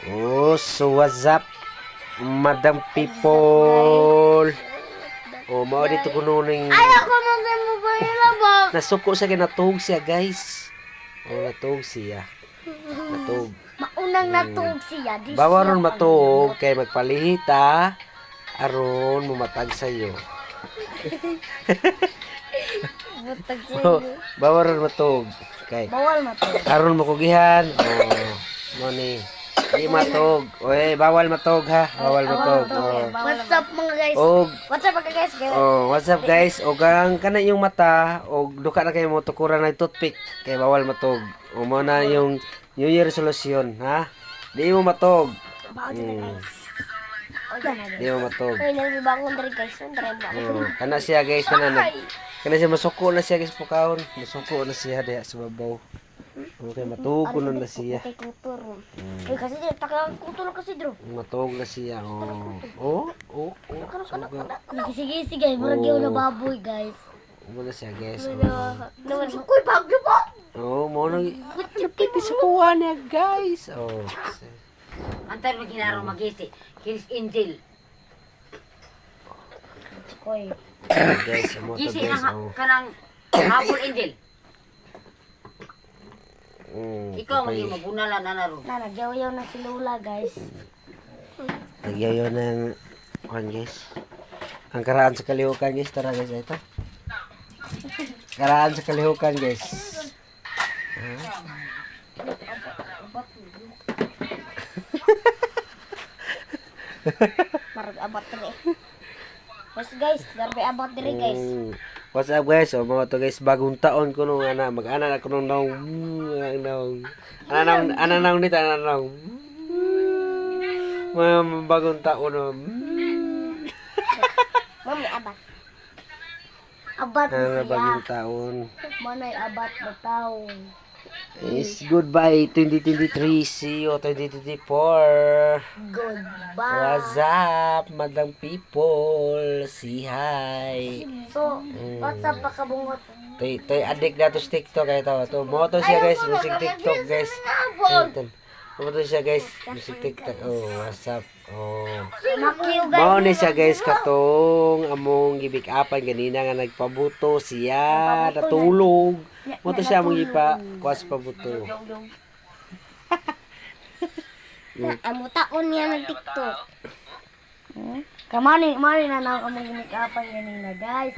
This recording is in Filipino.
Oh, so what's up, madam people? Oh, mao dito kuno ning Ayaw ko mag-mobile ba? nasuko sa kinatug siya, guys. Oh, natug siya. Natug. Maunang natug siya. Di Bawaron siya matug kay magpalihita aron mumatag sayo. Butag Oh, siya. bawaron matug kay Bawal matug. aron makugihan. Oh, mo ni. Di matog. Oy, bawal matog ha. Bawal matog. Oh. What's up mga guys? Og What's up mga guys? oh, what's up guys? Og ang kana yung mata og duka na kayo mo tukuran ng toothpick kay bawal matog. O mo na yung New Year resolution, ha? Di mo matog. Bakit na guys? O yan na Di mo matog. Ay, nagbibangon dali guys. Nandari ba? Oh, kana siya guys kana siya masuko na siya guys pukawon. Masuko na siya diha sa babaw. Okay, matugo na siya. Kay kultur. Eh kasi di takang kultur kasi dro. Matog na siya. Oh. Oh. Sige guys, murag yaw na baboy guys. Muna siya guys. Naman sukoy bagyo po. Oh, mo nang piti sa kuha niya guys. Oh. Antar maginaro magisi. Kinis Angel. Sukoy. Guys, mo to Gisi guys. ang kanang habol Angel. Ikaw okay. maging magunala na naro. Na nagyaw-yaw na si Lola guys. Nagyayo ng kuhan guys. Ang karaan sa kalihukan guys. Tara guys, ito. Karaan sa kalihukan guys. Marag abot diri. Yes guys, darbe abot diri guys. What's up guys? O mga to guys, bagong taon ko nung mag-ana ako nung naong ananong nito, ananong mga bagong taon nung Mami abat. Abat ano siya. bagong taon. Manay abat na taon. Is goodbye 2023, see you 2024. Goodbye. What's up, madam people? Say hi. So, what's up pakabungot? Tay adik na to sa TikTok kay to. To mo to siya guys, music TikTok guys. Ayun. Mo to siya guys, music TikTok. Oh, what's up? Oh. Makiyo guys. Mao ni siya guys katong among gibik apan ganina nga nagpabuto siya, natulog. Mo to siya among ipa kuas pabuto. Amo taon niya ng TikTok. Kamani na among gimikapan ganina guys.